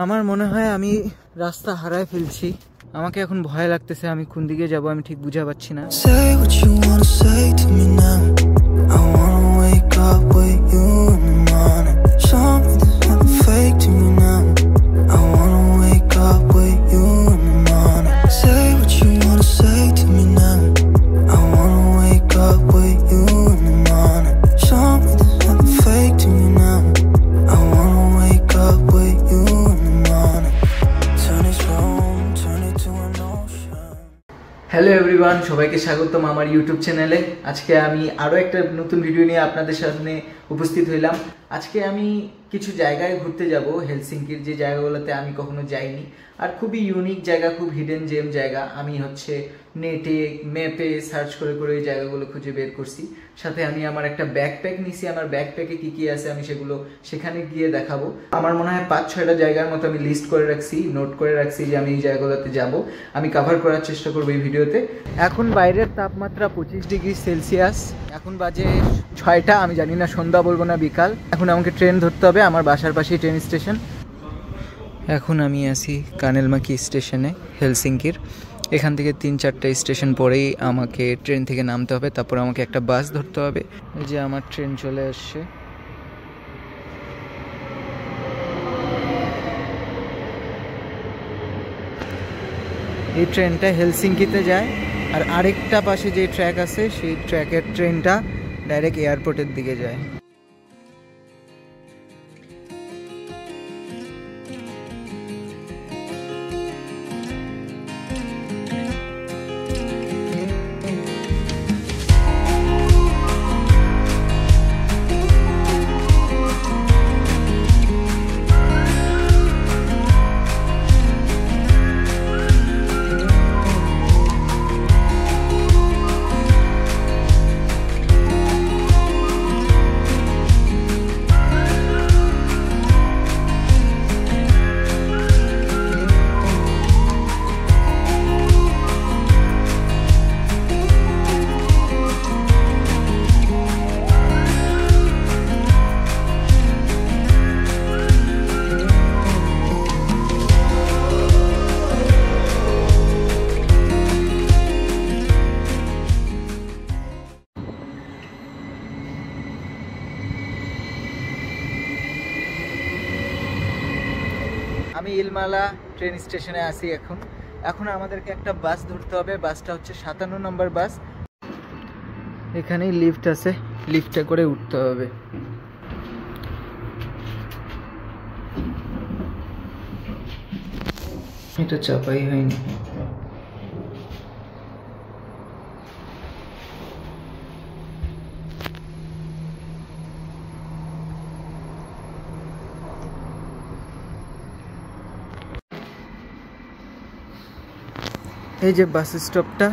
আমার মনে হয় আমি রাস্তা হারায় ফেলছি। আমাকে এখন ভয় লাগতেছে, আমি কোন দিকে যাব আমি ঠিক বুঝা পাচ্ছি না। হ্যালো এভরিওয়ান, সবাইকে স্বাগতম আমার ইউটিউব চ্যানেলে। আজকে আমি আরও একটা নতুন ভিডিও নিয়ে আপনাদের সামনে উপস্থিত হইলাম। আজকে আমি কিছু জায়গায় ঘুরতে যাব, হেলসিঙ্কির যে জায়গাগুলোতে আমি কখনো যাইনি, আর খুবই ইউনিক জায়গা, খুব হিডেন জেম জায়গা। আমি নেটে ম্যাপে সার্চ করে করে এই জায়গাগুলো খুঁজে বের করছি। সাথে আমি আমার একটা ব্যাকপ্যাক নিছি, আমার ব্যাকপ্যাকে কি কি আছে আমি সেগুলো সেখানে গিয়ে দেখাবো। আমার মনে হয় 5-6টা জায়গার মতো আমি লিস্ট করে রাখছি, নোট করে রাখছি যে আমি এই জায়গাগুলোতে যাব। আমি কভার করার চেষ্টা করবো এই ভিডিওতে। এখন বাইরের তাপমাত্রা 25 ডিগ্রি সেলসিয়াস। এখন বাজে 6টা, আমি জানি না সন্ধ্যা বলবো না বিকাল। এখন আমাকে ট্রেন ধরতে হবে, আমার বাসার পাশেই ট্রেন স্টেশন। এখন আমি আছি কানেলমাকি স্টেশনে হেলসিঙ্কির। এখান থেকে 3-4টা স্টেশন পরেই আমাকে ট্রেন থেকে নামতে হবে, তারপর আমাকে একটা বাস ধরতে হবে। এই যে আমার ট্রেন চলে আসছে। এই ট্রেনটা হেলসিঙ্কিতে যায়, আর আরেকটা পাশে যে ট্র্যাক আছে সেই ট্র্যাকের ট্রেনটা ডাইরেক্ট এয়ারপোর্টের দিকে যায়। আমি ইলমালা ট্রেন স্টেশনে আছি এখন আমাদেরকে একটা বাস ধরতে হবে। বাসটা হচ্ছে 57 নম্বর বাস। এখানেই লিফট আছে, লিফটে করে উঠতে হবে। এটা চাপাই হয়নি। এই যে বাস স্টপটা।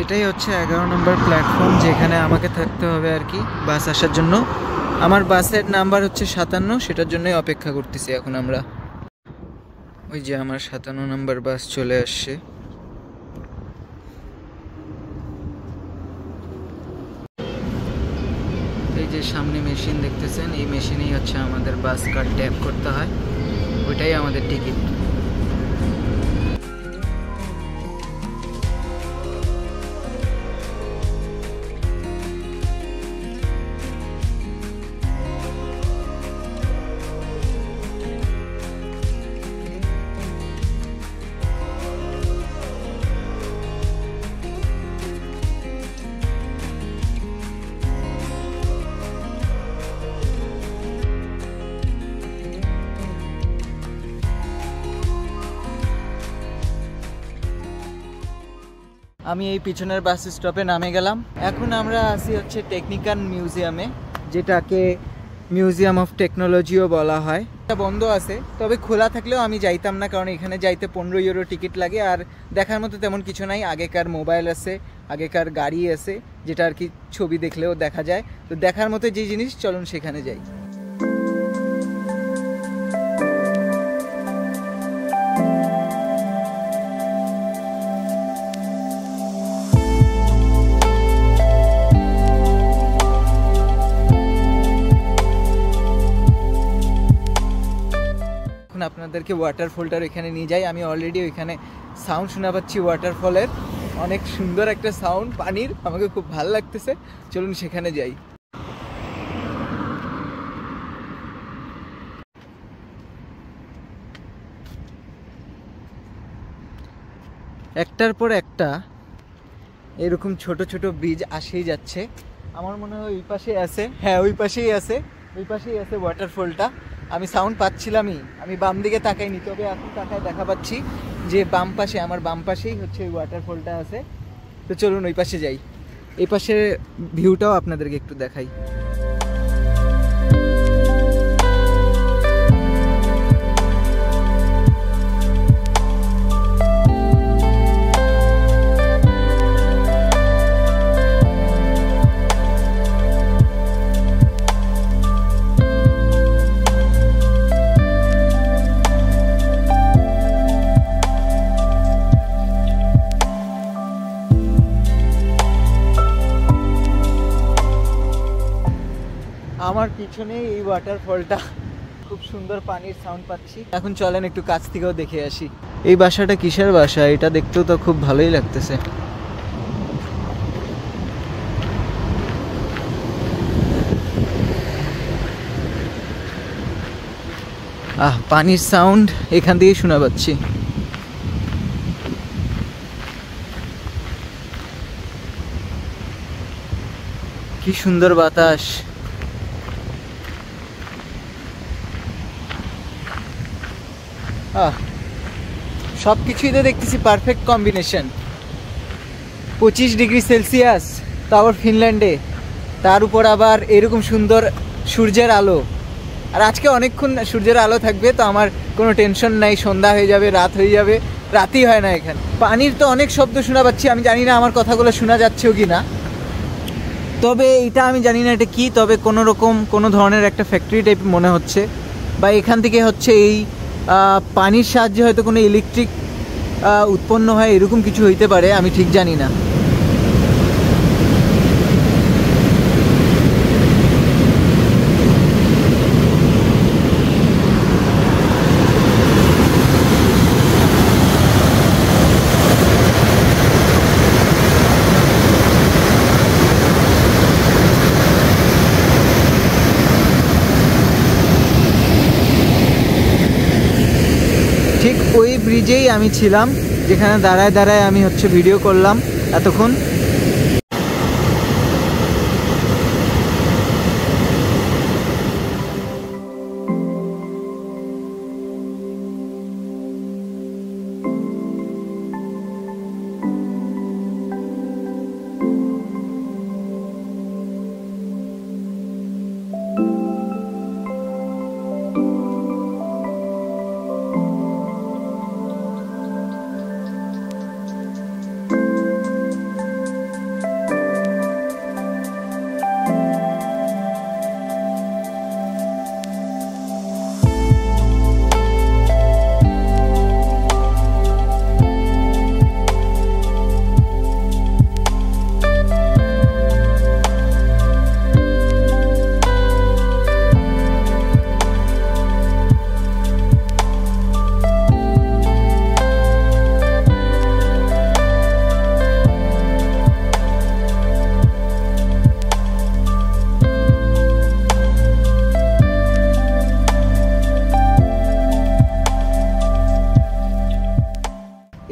এটাই হচ্ছে 11 নম্বর প্ল্যাটফর্ম, যেখানে আমাকে থাকতে হবে আর কি বাস আসার জন্য। আমার বাসের নাম্বার হচ্ছে 57, সেটার জন্যই অপেক্ষা করতেছি এখন আমরা। ওই যে আমার 57 নম্বর বাস চলে আসছে। এই যে সামনে মেশিন দেখতেছেন, এই মেশিনেই হচ্ছে আমাদের বাস কার্ড ট্যাপ করতে হয়, ওইটাই আমাদের টিকিট। আমি এই পিছনের বাস স্টপে নামে গেলাম। এখন আমরা আছি হচ্ছে টেকনিক্যাল মিউজিয়ামে, যেটাকে মিউজিয়াম অফ টেকনোলজিও বলা হয়। এটা বন্ধ আছে, তবে খোলা থাকলেও আমি যাইতাম না, কারণ এখানে যাইতে 15 ইউরো টিকিট লাগে। আর দেখার মতো তেমন কিছু নাই। আগেকার মোবাইল আছে, আগেকার গাড়ি আছে, যেটা আর কি ছবি দেখলেও দেখা যায়। তো দেখার মতো যে জিনিস, চলুন সেখানে যাই। আপনাদেরকে ওয়াটারফলটার এখানে নিয়ে যাই। আমি অলরেডি ওইখানে সাউন্ড শোনা পাচ্ছি ওয়াটারফলের, অনেক সুন্দর একটা সাউন্ড পানির, আমাকে খুব ভালো লাগতেছে। চলুন সেখানে যাই। একটার পর একটা এরকম ছোট ছোট ব্রিজ আসেই যাচ্ছে। আমার মনে হয় ওই পাশে আছে, হ্যাঁ ওই পাশেই আছে, ওই পাশেই আছে ওয়াটারফলটা। আমি সাউন্ড পাচ্ছিলামই, আমি বাম দিকে তাকাইনি, তবে এখন তাকায় দেখা পাচ্ছি যে বাম পাশে, আমার বাম পাশেই হচ্ছে ওই ওয়াটারফলটা আছে। তো চলুন ওই পাশে যাই, এই পাশের ভিউটাও আপনাদেরকে একটু দেখাই। আমার পিছনে এই ওয়াটারফলটা, খুব সুন্দর পানির সাউন্ড পাচ্ছি। এখন চলেন একটু কাছ থেকেও দেখে আসি। এই বাসাটা কিসের বাসা? এটা দেখতেও তো খুব ভালোই লাগতেছে। পানির সাউন্ড এখান থেকেই শোনা পাচ্ছি। কি সুন্দর বাতাস। সব কিছুই তো দেখতেছি পারফেক্ট কম্বিনেশন। 25 ডিগ্রি সেলসিয়াস, তারপর ফিনল্যান্ডে, তার উপর আবার এরকম সুন্দর সূর্যের আলো। আর আজকে অনেকক্ষণ সূর্যের আলো থাকবে, তো আমার কোনো টেনশন নাই। সন্ধ্যা হয়ে যাবে, রাত হয়ে যাবে, রাতই হয় না এখানে। পানির তো অনেক শব্দ শোনা পাচ্ছি, আমি জানি না আমার কথাগুলো শোনা যাচ্ছেও কি না। তবে এটা আমি জানি না এটা কি, তবে কোনো ধরনের একটা ফ্যাক্টরি টাইপ মনে হচ্ছে, বা এখান থেকে হচ্ছে এই পানির সাহায্যে হয়তো কোনো ইলেকট্রিক উৎপন্ন হয়, এরকম কিছু হইতে পারে, আমি ঠিক জানি না। ঠিক ওই ব্রিজেই আমি ছিলাম, যেখানে দাঁড়ায় দাঁড়ায় আমি হচ্ছে ভিডিও করলাম এতক্ষণ।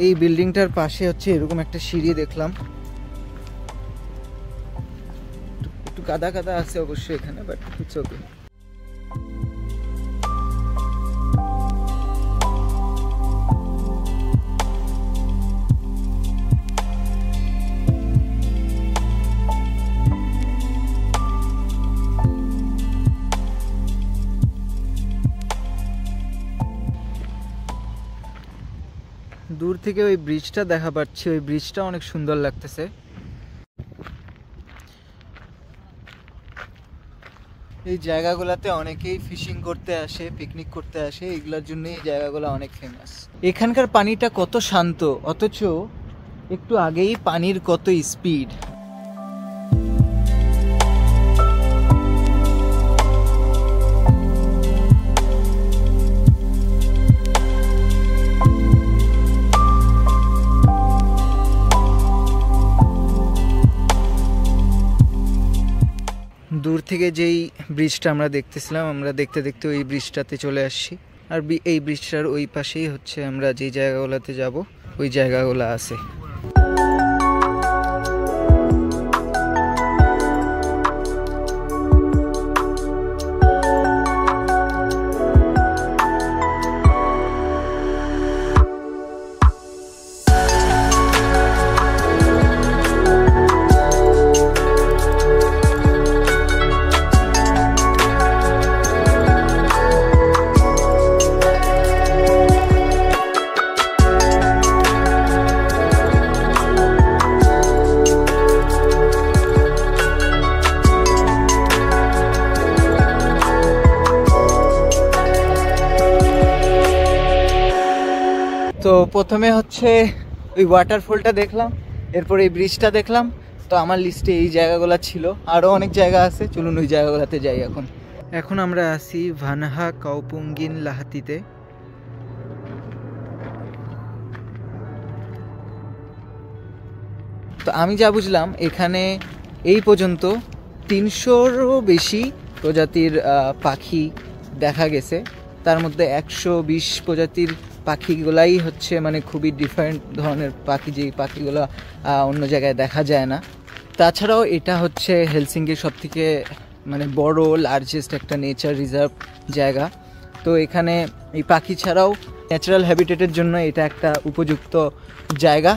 এই বিল্ডিংটার পাশে হচ্ছে এরকম একটা সিঁড়ি দেখলাম, একটু কাদা কাদা আছে অবশ্যই এখানে, বাট ইটস ওকে। দূর থেকে ওই ব্রিজটা দেখা পাচ্ছি, ওই ব্রিজটা অনেক সুন্দর লাগতেছে। এই জায়গাগুলোতে অনেকেই ফিশিং করতে আসে, পিকনিক করতে আসে, এগুলোর জন্য এই জায়গাগুলো অনেক ফেমাস। এখানকার পানিটা কত শান্ত, অথচ একটু আগেই পানির কত স্পিড। থেকে যেই ব্রিজটা আমরা দেখতেছিলাম, আমরা দেখতে দেখতে ওই ব্রিজটাতে চলে আসছি। আর এই ব্রিজটার ওই পাশেই হচ্ছে আমরা যেই জায়গাগুলোতে যাব ওই জায়গাগুলো আছে। তো প্রথমে হচ্ছে ওই ওয়াটারফলটা দেখলাম, এরপর এই ব্রিজটা দেখলাম। তো আমার লিস্টে এই জায়গাগুলো ছিল, আরও অনেক জায়গা আছে, চলুন ওই জায়গাগুলোতে যাই। এখন আমরা আছি ভানহা কাওপুঙ্গিন লাহাতিতে। তো আমি যা বুঝলাম এখানে এই পর্যন্ত 300-রও বেশি প্রজাতির পাখি দেখা গেছে। তার মধ্যে 120 প্রজাতির পাখিগুলাই হচ্ছে মানে খুবই ডিফারেন্ট ধরনের পাখি, যেই পাখিগুলো অন্য জায়গায় দেখা যায় না। তাছাড়াও এটা হচ্ছে হেলসিঙ্কির সবথেকে মানে বড় লার্জেস্ট একটা নেচার রিজার্ভ জায়গা। তো এখানে এই পাখি ছাড়াও ন্যাচারাল হ্যাবিটেটের জন্য এটা একটা উপযুক্ত জায়গা।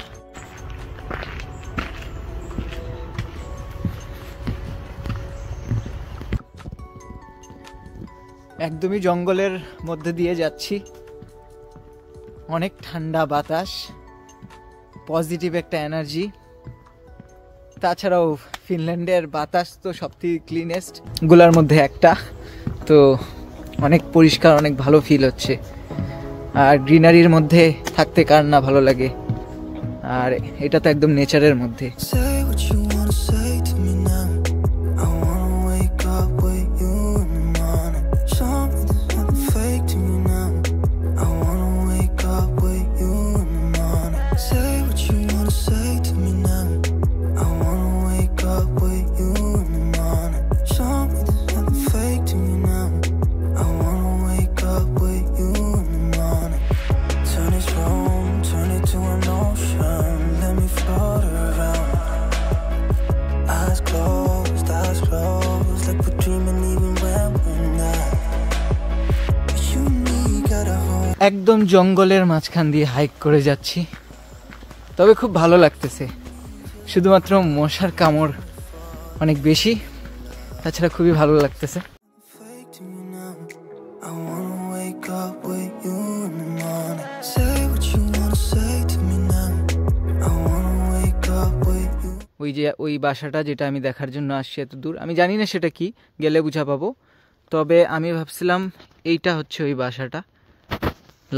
একদমই জঙ্গলের মধ্যে দিয়ে যাচ্ছি, অনেক ঠান্ডা বাতাস, পজিটিভ একটা এনার্জি। তাছাড়াও ফিনল্যান্ডের বাতাস তো সবথেকে ক্লিনেস্ট গুলার মধ্যে একটা, তো অনেক পরিষ্কার, অনেক ভালো ফিল হচ্ছে। আর গ্রিনারির মধ্যে থাকতে কার না ভালো লাগে, আর এটা তো একদম নেচারের মধ্যে। একদম জঙ্গলের মাঝখান দিয়ে হাইক করে যাচ্ছি, তবে খুব ভালো লাগতেছে। শুধুমাত্র মশার কামড় অনেক বেশি, তাছাড়া খুবই ভালো লাগতেছে। ওই যে ওই বাসাটা যেটা আমি দেখার জন্য আসছি এত দূর, আমি জানি না সেটা কি, গেলে বুঝা পাবো। তবে আমি ভাবছিলাম এইটা হচ্ছে ওই বাসাটা,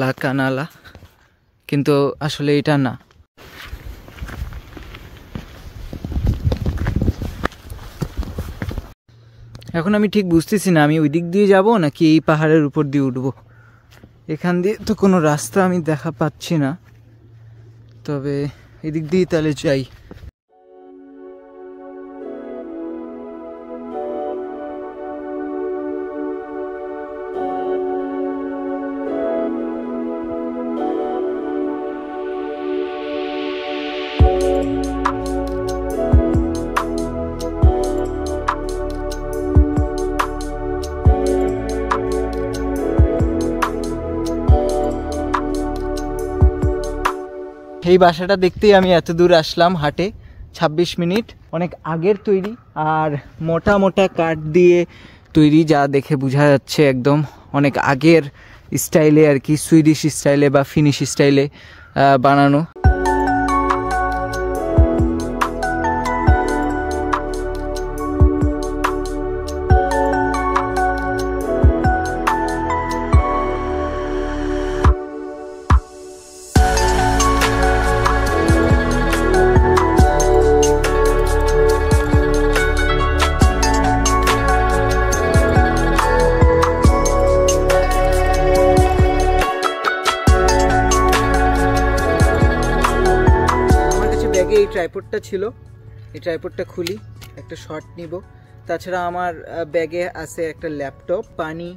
লা কানালা, কিন্তু আসলে এটা না। এখন আমি ঠিক বুঝতেছি না আমি ওই দিক দিয়ে যাব নাকি এই পাহাড়ের উপর দিয়ে উঠবো। এখান দিয়ে তো কোনো রাস্তা আমি দেখা পাচ্ছি না, তবে এদিক দিয়ে তাহলে যাই। এই বাসাটা দেখতেই আমি এত দূর আসলাম হাটে, 26 মিনিট। অনেক আগের তৈরি আর মোটা মোটা কাঠ দিয়ে তৈরি, যা দেখে বোঝা যাচ্ছে একদম অনেক আগের স্টাইলে আর কি, সুইডিশ স্টাইলে বা ফিনিশ স্টাইলে বানানো। এই ট্রাইপডটা ছিল, এই ট্রাইপডটা খুলি, একটা শট নিব, তাছাড়া আমার ব্যাগে আছে একটা ল্যাপটপ, পানি,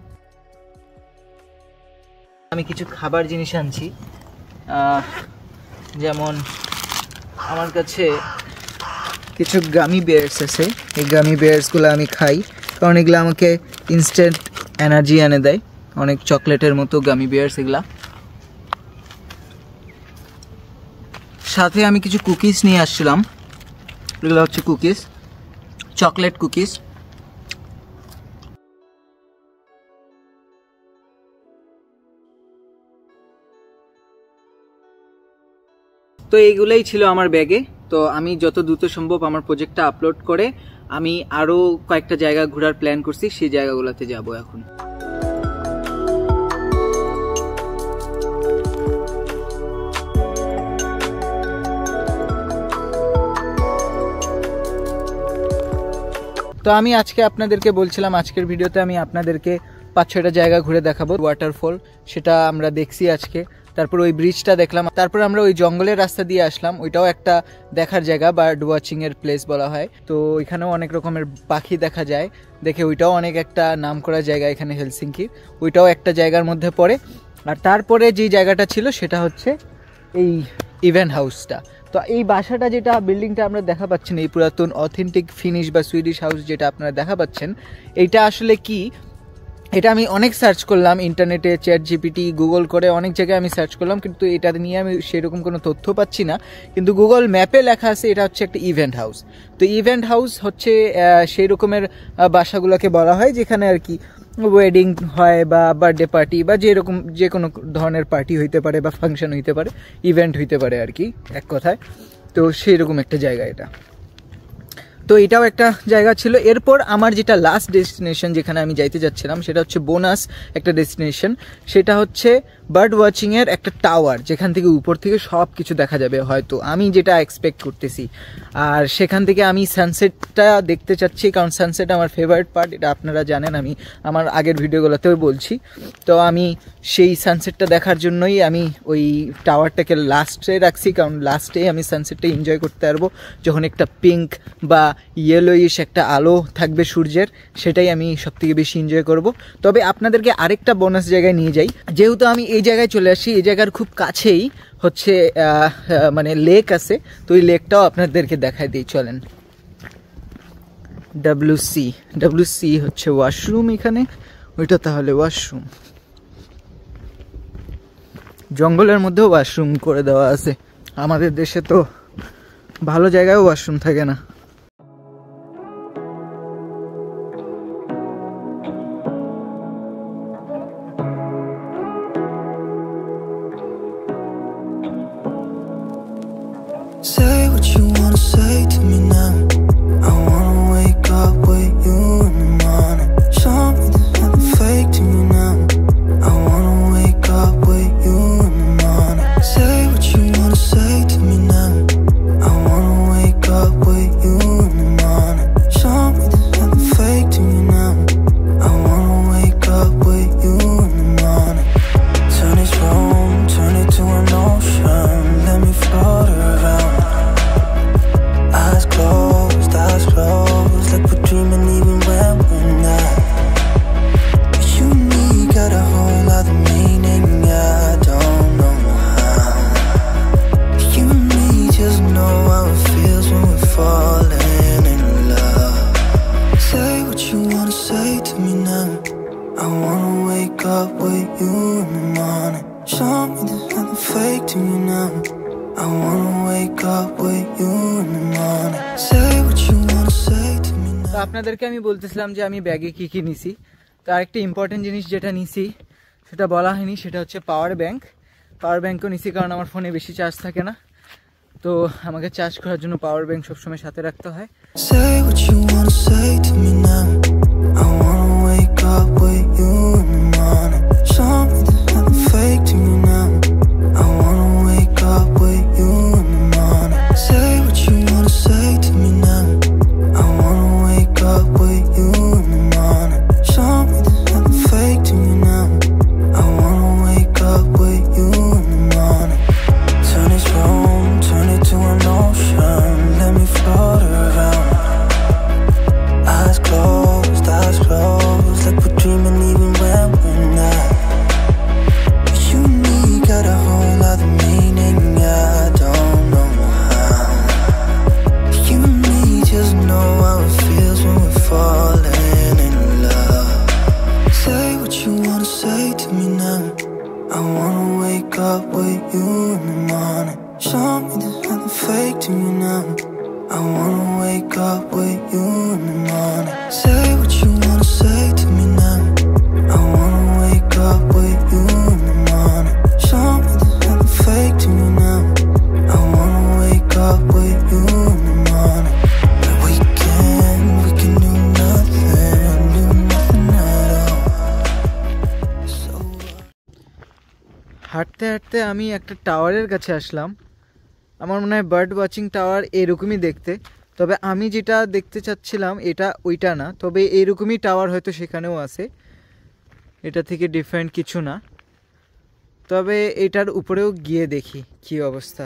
আমি কিছু খাবার জিনিস আনছি, যেমন আমার কাছে কিছু গামি বেয়ার্স আছে। এই গামি বেয়ার্সগুলো আমি খাই কারণ এগুলো আমাকে ইনস্ট্যান্ট এনার্জি এনে দেয়, অনেক চকলেটের মতো গামি বেয়ার্স এগুলা। সাথে আমি কিছু কুকিজ নিয়ে আসছিলাম, এগুলো হচ্ছে কুকিজ, চকলেট কুকিজ। তো এইগুলোই ছিল আমার ব্যাগে। তো আমি যত দ্রুত সম্ভব আমার প্রজেক্টটা আপলোড করে আমি আরও কয়েকটা জায়গা ঘোরার প্ল্যান করছি, সেই জায়গাগুলোতে যাব এখন। তো আমি আজকে আপনাদেরকে বলছিলাম, আজকের ভিডিওতে আমি আপনাদেরকে 5-6টা জায়গা ঘুরে দেখাবো। ওয়াটারফল সেটা আমরা দেখছি আজকে, তারপর ওই ব্রিজটা দেখলাম, তারপর আমরা ওই জঙ্গলের রাস্তা দিয়ে আসলাম, ওইটাও একটা দেখার জায়গা, বার্ড ওয়াচিং এর প্লেস বলা হয়। তো ওইখানেও অনেক রকমের পাখি দেখা যায়, দেখে ওইটাও অনেক একটা নাম করা জায়গা এখানে হেলসিঙ্কির, ওইটাও একটা জায়গার মধ্যে পড়ে। আর তারপরে যে জায়গাটা ছিল সেটা হচ্ছে এই ইভেন্ট হাউসটা। তো এই বাসাটা, যেটা বিল্ডিংটা আমরা দেখা পাচ্ছেন, এই পুরাতন অথেন্টিক ফিনিশ বা সুইডিশ হাউস যেটা আপনারা দেখা পাচ্ছেন, এইটা আসলে কি, এটা আমি অনেক সার্চ করলাম ইন্টারনেটে, চ্যাট জিপিটি, গুগল করে অনেক জায়গায় আমি সার্চ করলাম, কিন্তু এটা নিয়ে আমি সেরকম কোনো তথ্য পাচ্ছি না। কিন্তু গুগল ম্যাপে লেখা আছে এটা হচ্ছে একটা ইভেন্ট হাউস। তো ইভেন্ট হাউস হচ্ছে সেই রকমের বাসাগুলোকে বলা হয় যেখানে আর কি ওয়েডিং হয় বা বার্থডে পার্টি বা যেরকম যে কোনো ধরনের পার্টি হইতে পারে বা ফাংশন হইতে পারে, ইভেন্ট হইতে পারে আর কি এক কথায়। তো সেই রকম একটা জায়গা এটা। তো এটাও একটা জায়গা ছিল। এরপর আমার যেটা লাস্ট ডেস্টিনেশন যেখানে আমি যাইতে যাচ্ছিলাম সেটা হচ্ছে বোনাস একটা ডেস্টিনেশন, সেটা হচ্ছে বার্ড ওয়াচিংয়ের একটা টাওয়ার, যেখান থেকে উপর থেকে সব কিছু দেখা যাবে হয়তো, আমি যেটা এক্সপেক্ট করতেছি। আর সেখান থেকে আমি সানসেটটা দেখতে চাচ্ছি, কারণ সানসেট আমার ফেভারিট পার্ট, এটা আপনারা জানেন, আমি আমার আগের ভিডিওগুলোতেও বলছি। তো আমি সেই সানসেটটা দেখার জন্যই আমি ওই টাওয়ারটাকে লাস্টে রাখছি, কারণ লাস্টেই আমি সানসেটটা এনজয় করতে পারবো, যখন একটা পিঙ্ক বা ইয়েলোইশ একটা আলো থাকবে সূর্যের, সেটাই আমি সবথেকে বেশি এনজয় করব। তবে আপনাদেরকে আরেকটা বোনাস জায়গায় নিয়ে যাই, যেহেতু আমি এই জায়গায় চলে আসি, এই জায়গার খুব কাছেই হচ্ছে মানে লেক আছে, তো ওই লেকটাও আপনাদেরকে দেখাই দিই, চলেন। WC হচ্ছে ওয়াশরুম এখানে, ওইটা তাহলে ওয়াশরুম, জঙ্গলের মধ্যেও ওয়াশরুম করে দেওয়া আছে। আমাদের দেশে তো ভালো জায়গায় ওয়াশরুম থাকে না। Say what you wanna say to me now. I wanna wake up with you in the morning. Show me there's nothing fake to me now. I wanna wake up with you in the morning. Say what you wanna say to me now. I wanna wake up with you in the morning. Show me there's nothing fake to me now. I wanna wake up with you in the morning. Turn this room, turn it to an ocean. Let me float around. Eyes closed, like we're dreaming even when we're not. You and me got a whole other meaning, I don't know how. You and me just know how it feels when we're falling in love. Say what you wanna say to me now. I wanna wake up with you in the morning. Show me there's nothing fake to me now. I wanna wake up with you in the morning. Say what you wanna say to me now. তো আপনাদেরকে আমি বলতেছিলাম যে আমি ব্যাগে কি কি নিছি। তো আরেকটা ইম্পর্টেন্ট জিনিস যেটা নিছি সেটা বলা হয়নি, সেটা হচ্ছে পাওয়ার ব্যাংক। পাওয়ার ব্যাংকও নিছি কারণ আমার ফোনে বেশি চার্জ থাকে না, তো আমাকে চার্জ করার জন্য পাওয়ার ব্যাংক সবসময় সাথে রাখতে হয়। Say what you wanna say to me now. I wanna wake up with you in the morning. Show me there's nothing fake to me now. I wanna wake up with you in the morning. Say what you wanna say to me now. I wanna wake up with you in the morning. Show me there's nothing fake to me now. I wanna wake up with you in the morning. Turn this room, turn it to an ocean. Let me float around. Eyes closed. me now. I wanna wake up with you in the morning. Say what you wanna say to me now. I wanna wake up with you in the morning. Show me there's nothing fake to me now. I wanna wake up with you in the morning. Like we can do nothing at all. So হাঁটতে হাঁটতে আমি একটা টাওয়ারের কাছে আসলাম। আমার মনে হয় bird watching tower এরকমই দেখতে, তবে আমি যেটা দেখতে চাচ্ছিলাম এটা ওইটা না, তবে এরকমই টাওয়ার হয়তো সেখানেও আছে, এটা থেকে ডিফারেন্ট কিছু না। তবে এটার উপরেও গিয়ে দেখি কী অবস্থা।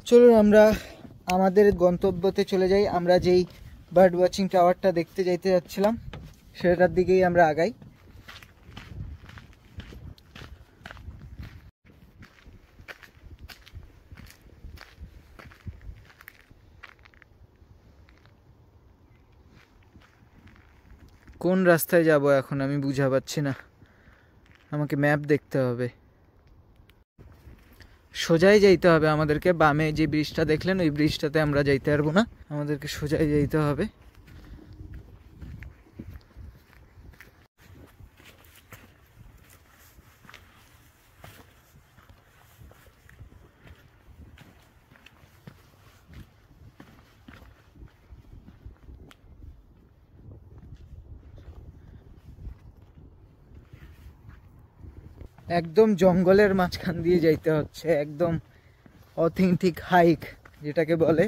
চলুন আমরা আমাদের গন্তব্যতে চলে যাই। আমরা যেই বার্ড ওয়াচিং টাওয়ারটা দেখতে যাইতে যাচ্ছিলাম সেটার দিকেই আমরা আগাই। কোন রাস্তায় যাব এখন আমি বুঝা পাচ্ছি না, আমাকে ম্যাপ দেখতে হবে। সোজাই যাইতে হবে আমাদেরকে, বামে যে ব্রিজটা দেখলেন ওই ব্রিজটাতে আমরা যাইতে পারবো না, আমাদেরকে সোজাই যাইতে হবে। একদম জঙ্গলের মাঝখান দিয়ে যাইতে হচ্ছে, একদম অথেন্টিক হাইক যেটাকে বলে।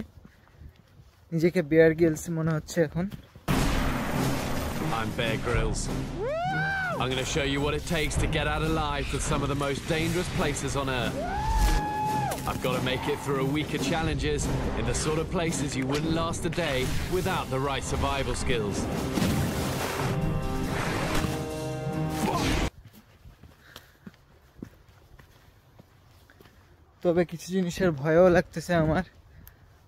নিজেকে বেয়ার গ্রিলস মনে হচ্ছে এখন। I'm Bear Grylls. I'm going to show you what it takes to get out alive to some of the most dangerous places on earth. I've got to make it through a week of challenges in the sort of places you wouldn't last a day without the right survival skills. তবে কিছু জিনিসের ভয়ও লাগতেছে আমার,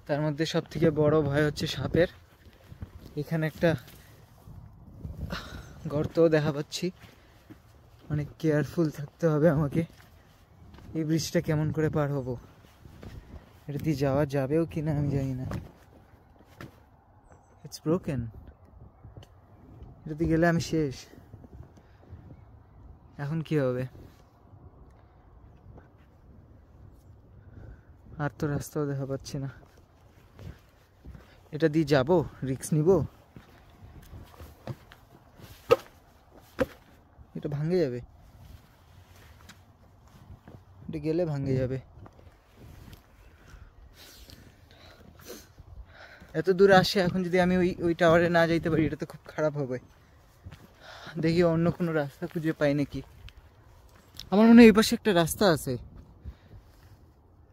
তার মধ্যে সব থেকে বড় ভয় হচ্ছে সাপের। এখানে একটা গর্তও দেখা পাচ্ছি, অনেক কেয়ারফুল থাকতে হবে আমাকে। এই ব্রিজটা কেমন করে পার হব, এটা দিয়ে যাওয়া যাবেও কিনা আমি জানি না। ইটস ব্রোকেন, এটা দিয়ে গেলে আমি শেষ। এখন কি হবে? আর তো রাস্তাও দেখা পাচ্ছি না। এটা দিয়ে যাবো, রিস্ক নিব? এটা ভাঙে যাবে, এটা গেলে ভাঙে যাবে। এত দূরে আসে, এখন যদি আমি ওই টাওয়ারে না যাইতে পারি এটা তো খুব খারাপ হবে। দেখি অন্য কোনো রাস্তা খুঁজে পাই নাকি। আমার মনে হয় এই পাশে একটা রাস্তা আছে,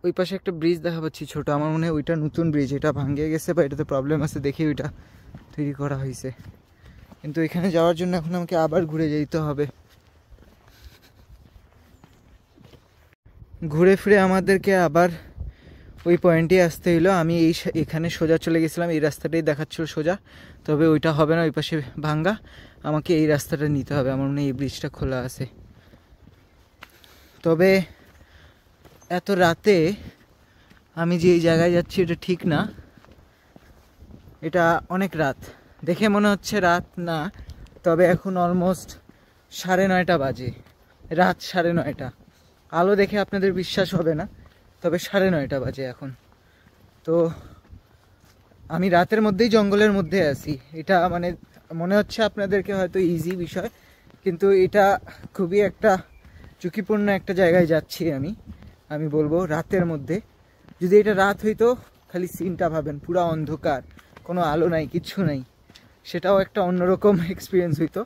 ওই পাশে একটা ব্রিজ দেখা পাচ্ছি ছোট। আমার মনে হয় ওইটা নতুন ব্রিজ, এটা ভাঙে গেছে বা এটাতে প্রবলেম আছে দেখে ওইটা তৈরি করা হয়েছে। কিন্তু এখানে যাওয়ার জন্য এখন আমাকে আবার ঘুরে যেতে হবে। ঘুরে ফিরে আমাদেরকে আবার ওই পয়েন্টে আসতে হইলো। আমি এখানে সোজা চলে গেছিলাম, এই রাস্তাটাই দেখাচ্ছিল সোজা, তবে ওইটা হবে না, ওই পাশে ভাঙ্গা। আমাকে এই রাস্তাটা নিতে হবে। আমার মনে হয় এই ব্রিজটা খোলা আছে। তবে এত রাতে আমি যে এই জায়গায় যাচ্ছি এটা ঠিক না, এটা অনেক রাত। দেখে মনে হচ্ছে রাত না, তবে এখন অলমোস্ট 9:30 বাজে, রাত 9:30। আলো দেখে আপনাদের বিশ্বাস হবে না, তবে 9:30 বাজে এখন। তো আমি রাতের মধ্যেই জঙ্গলের মধ্যে আছি। এটা মানে মনে হচ্ছে আপনাদেরকে হয়তো ইজি বিষয়, কিন্তু এটা খুবই একটা ঝুঁকিপূর্ণ একটা জায়গায় যাচ্ছি আমি বলবো রাতের মধ্যে। যদি এটা রাত হইতো, খালি সিনটা ভাবেন, পুরো অন্ধকার, কোনো আলো নাই, কিচ্ছু নাই, সেটাও একটা অন্যরকম এক্সপিরিয়েন্স হইতো।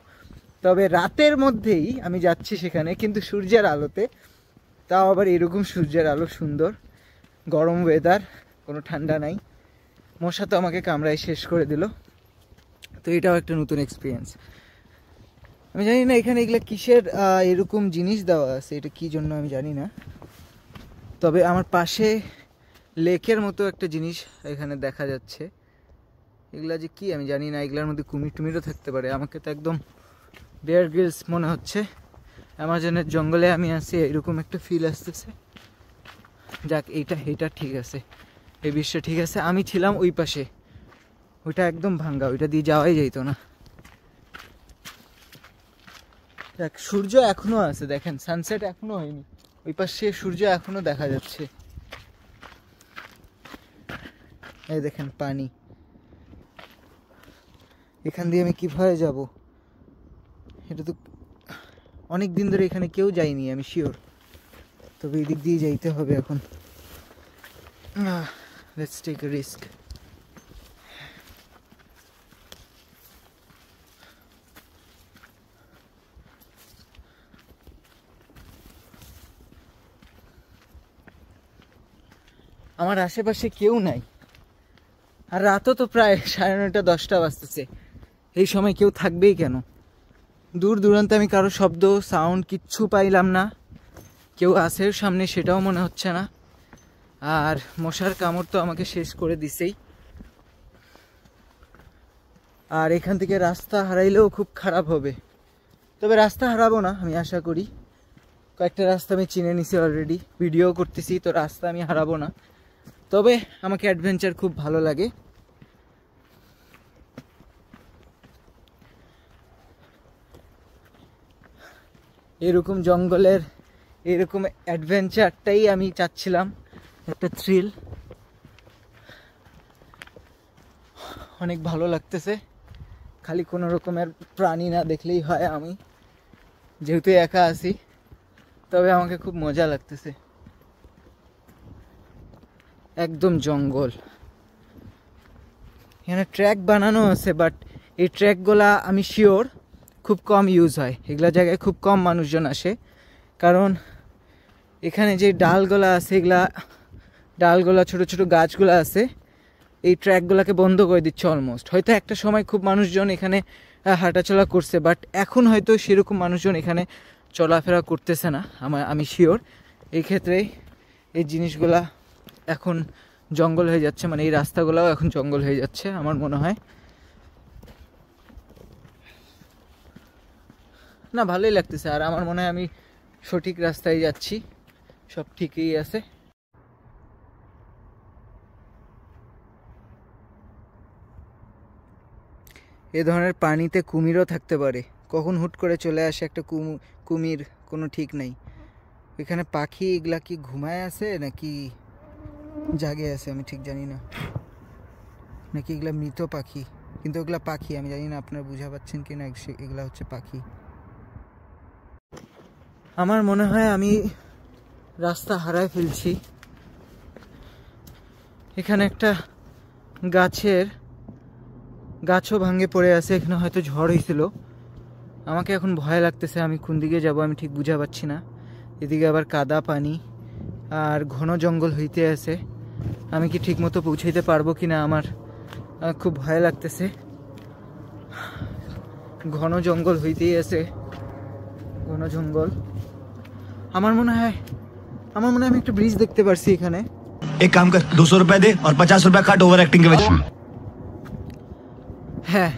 তবে রাতের মধ্যেই আমি যাচ্ছি সেখানে, কিন্তু সূর্যের আলোতে, তাও আবার এরকম সূর্যের আলো সুন্দর, গরম ওয়েদার, কোনো ঠান্ডা নাই, মশা তো আমাকে কামড়ায় শেষ করে দিল। তো এটাও একটা নতুন এক্সপিরিয়েন্স। আমি জানি না এখানে এগুলো কিসের এরকম জিনিস দেওয়া আছে, এটা কি জন্য আমি জানি না। তবে আমার পাশে লেকের মতো একটা জিনিস এখানে দেখা যাচ্ছে, এগুলা যে কি আমি জানি না, এগুলার মধ্যে কুমির টুমিরও থাকতে পারে। আমাকে তো একদম বেয়ার গ্রিলস মনে হচ্ছে, অ্যামাজনের জঙ্গলে আমি আছি, এরকম একটা ফিল আসতেছে। যাক, এইটা ঠিক আছে, এই বিষয়টা ঠিক আছে। আমি ছিলাম ওই পাশে, ওইটা একদম ভাঙ্গা, ওইটা দিয়ে যাওয়াই যাইতো না। দেখ, সূর্য এখনো আছে, দেখেন সানসেট এখনো হয়নি, ওই পাশে সূর্য এখনো দেখা যাচ্ছে। এই দেখেন পানি, এখান দিয়ে আমি কিভাবে যাব? এটা তো অনেক দিন ধরে এখানে কেউ যায়নি, আমি শিওর। তবে এই দিক দিয়ে যাইতে হবে এখন। Let's take a risk. আমার আশেপাশে কেউ নাই, আর রাতও তো প্রায় 9:30 10টা বাজতেছে। এই সময় কেউ থাকবেই কেন? দূর দূরান্তে আমি কারো শব্দ সাউন্ড কিচ্ছু পাইলাম না, কেউ আছে সামনে সেটাও মনে হচ্ছে না। আর মশার কামড় তো আমাকে শেষ করে দিছেই। আর এখান থেকে রাস্তা হারাইলেও খুব খারাপ হবে, তবে রাস্তা হারাবো না আমি আশা করি। কয়েকটা রাস্তা আমি চিনে নিছি অলরেডি, ভিডিও করতেছি, তো রাস্তা আমি হারাবো না। তবে আমাকে অ্যাডভেঞ্চার খুব ভালো লাগে। এরকম জঙ্গলের এরকম অ্যাডভেঞ্চারটাই আমি চাচ্ছিলাম, একটা থ্রিল। অনেক ভালো লাগতেছে, খালি কোনো রকমের প্রাণী না দেখলেই হয়। আমি যেহেতু একা আছি, তবে আমাকে খুব মজা লাগতেছে। একদম জঙ্গল, এখানে ট্র্যাক বানানো আছে, বাট এই ট্র্যাকগুলা আমি শিওর খুব কম ইউজ হয়, এগুলা জায়গায় খুব কম মানুষজন আসে। কারণ এখানে যে ডালগুলা আছে, এগুলা ডালগুলা ছোটো ছোটো গাছগুলা আছে, এই ট্র্যাকগুলোকে বন্ধ করে দিচ্ছে অলমোস্ট। হয়তো একটা সময় খুব মানুষজন এখানে হাঁটাচলা করছে, বাট এখন হয়তো সেরকম মানুষজন এখানে চলাফেরা করতেছে না, আমি শিওর। এই ক্ষেত্রে এই জিনিসগুলা এখন জঙ্গল হয়ে যাচ্ছে, মানে এই রাস্তাগুলোও এখন জঙ্গল হয়ে যাচ্ছে আমার মনে হয়। না, ভালোই লাগতেছে, আর আমার মনে হয় আমি সঠিক রাস্তায় যাচ্ছি, সব ঠিকই আছে। এ ধরনের পানিতে কুমিরও থাকতে পারে, কখন হুট করে চলে আসে একটা কুমির, কোনো ঠিক নাই। এখানে পাখি এগুলা কি ঘুমায় আছে নাকি জাগে আছে আমি ঠিক জানি না, নাকি এগুলা মৃত পাখি, কিন্তু এগুলা পাখি, আমি জানি না আপনারা বুঝা পাচ্ছেন কি না, এগুলা হচ্ছে পাখি। আমার মনে হয় আমি রাস্তা হারায় ফেলছি। এখানে একটা গাছও ভাঙে পড়ে আছে, এখানে হয়তো ঝড় হয়েছিল। আমাকে এখন ভয় লাগতেছে, আমি কোন দিকে যাব আমি ঠিক বুঝা পাচ্ছি না। এদিকে আবার কাদা পানি আর ঘন জঙ্গল হইতে আছে, আমি কি ঠিক মতো পৌঁছাইতে পারবো কিনা আমার খুব ভয় লাগতেছে। ঘন জঙ্গল হইতেই আছে, ঘন জঙ্গল। আমার মনে হয় আমি একটা ব্রিজ দেখতে পারছি এখানে। एक काम कर 200 रुपए दे और 50 रुपए काट ओवर एक्टिंग के वजह। হ্যাঁ,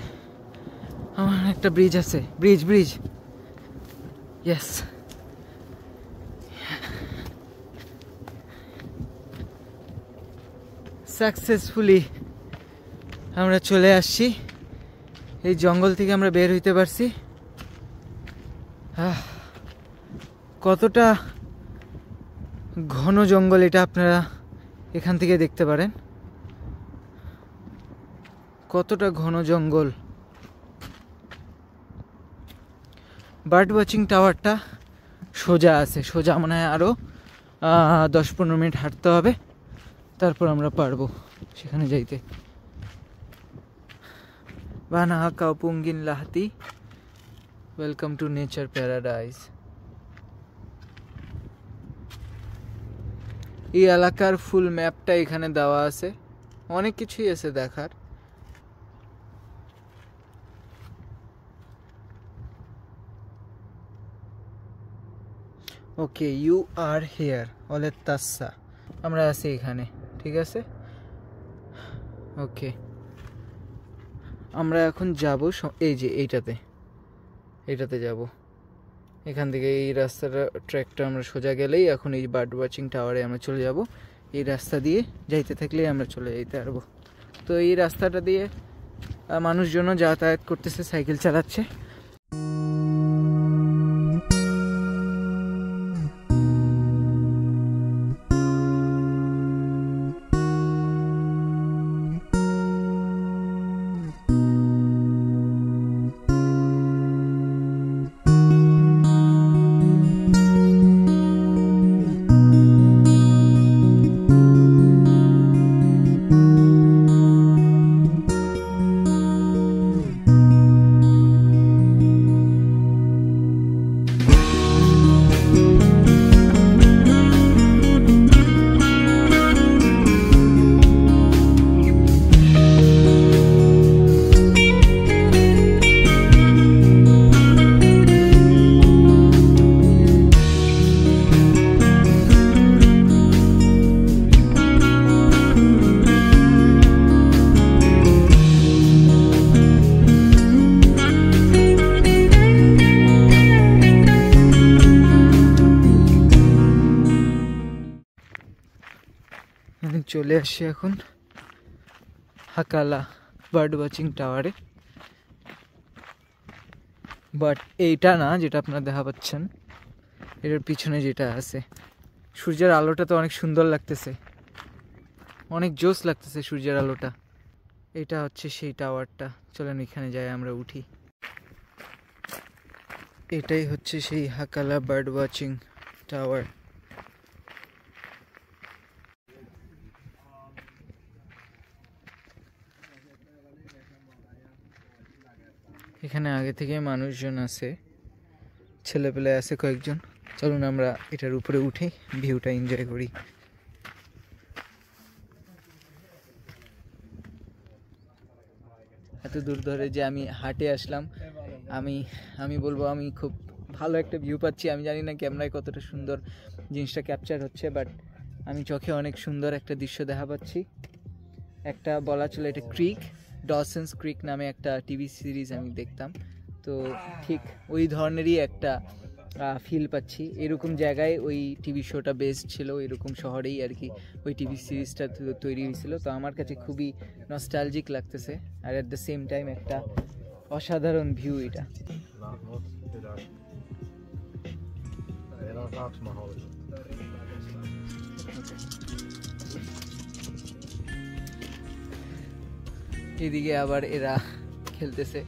আমার একটা ব্রিজ আছে, ব্রিজ ইয়েস। সাকসেসফুলি আমরা চলে আসছি, এই জঙ্গল থেকে আমরা বের হইতে পারছি। কতটা ঘন জঙ্গল এটা আপনারা এখান থেকে দেখতে পারেন, কতটা ঘন জঙ্গল। বার্ড ওয়াচিং টাওয়ারটা সোজা আছে, সোজা মনে হয় আরও 10-15 মিনিট হাঁটতে হবে, তারপর আমরা পারবো সেখানে যাইতে। বানাহা কাউপুঙ্গিন লাহাতি, ওয়েলকাম টু নেচার প্যারাডাইস। এই এলাকার ফুল ম্যাপটা এখানে দেওয়া আছে, অনেক কিছুই আছে দেখার। ওকে, ইউ আর হেয়ার অলে তাসা, আমরা আছি এখানে, ঠিক আছে। ওকে, আমরা এখন যাব এই যে এইটাতে যাব। এখান থেকে এই রাস্তাটা ট্র্যাকটা আমরা সোজা গেলেই এখন এই বার্ড ওয়াচিং টাওয়ারে আমরা চলে যাব। এই রাস্তা দিয়ে যাইতে থাকলেই আমরা চলে যেতে পারবো। তো এই রাস্তাটা দিয়ে মানুষজন যাতায়াত করতেছে, সাইকেল চালাচ্ছে। চলে আসছি এখন হাকালা বার্ড ওয়াচিং টাওয়ারে, বাট এইটা না যেটা আপনারা দেখা পাচ্ছেন, এটার পিছনে যেটা আছে। সূর্যের আলোটা তো অনেক সুন্দর লাগতেছে, অনেক জোস লাগতেছে সূর্যের আলোটা। এটা হচ্ছে সেই টাওয়ারটা, চলেন এখানে যাই, আমরা উঠি। এটাই হচ্ছে সেই হাকালা বার্ড ওয়াচিং টাওয়ার। এখানে আগে থেকে মানুষজন আছে, ছেলেপেলে আছে কয়েকজন। চলুন আমরা এটার উপরে উঠে ভিউটা এনজয় করি। এত দূর ধরে যে আমি হাঁটে আসলাম, আমি বলবো আমি খুব ভালো একটা ভিউ পাচ্ছি। আমি জানি না ক্যামেরায় কতটা সুন্দর জিনিসটা ক্যাপচার হচ্ছে, বাট আমি চোখে অনেক সুন্দর একটা দৃশ্য দেখা পাচ্ছি। একটা বলা চলে এটা ক্রিক, ডসেন্স ক্রিক নামে একটা টিভি সিরিজ আমি দেখতাম, তো ঠিক ওই ধরনেরই একটা ফিল পাচ্ছি। এরকম জায়গায় ওই টিভি শোটা বেস্ট ছিল, এরকম শহরেই আর কি ওই টিভি সিরিজটা তৈরি হয়েছিল। তো আমার কাছে খুবই নস্টালজিক লাগতেছে, আর অ্যাট দ্য সেম টাইম একটা অসাধারণ ভিউ এটা। এদিকে আবার এরা খেলতেছে।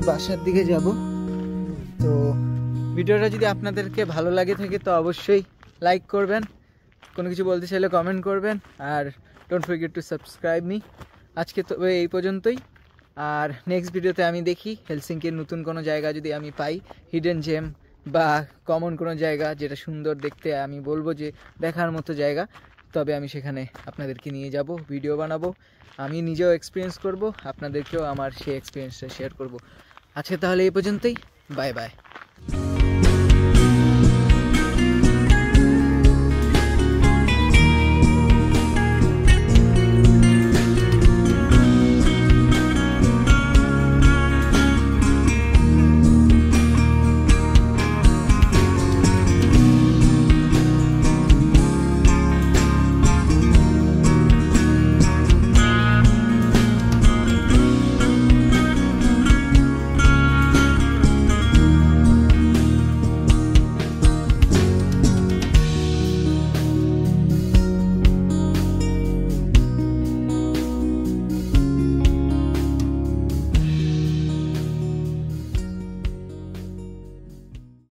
বাসার দিকে যাব। তো ভিডিওটা যদি আপনাদেরকে ভালো লাগে থাকে তো অবশ্যই লাইক করবেন, কোনো কিছু বলতে চাইলে কমেন্ট করবেন, আর don't forget to subscribe me. আজকে তো এই পর্যন্তই, আর নেক্সট ভিডিওতে আমি দেখি হেলসিঙ্কির নতুন কোনো জায়গা যদি আমি পাই, হিডেন জেম বা কমন কোনো জায়গা যেটা সুন্দর দেখতে, আমি বলবো যে দেখার মতো জায়গা, তবে আমি সেখানে আপনাদেরকে নিয়ে যাব, ভিডিও বানাবো, আমি নিজেও এক্সপিরিয়েন্স করব, আপনাদেরকেও আমার সেই এক্সপিরিয়েন্সটা শেয়ার করব। আজকে তাহলে এই পর্যন্তই, বাই বাই।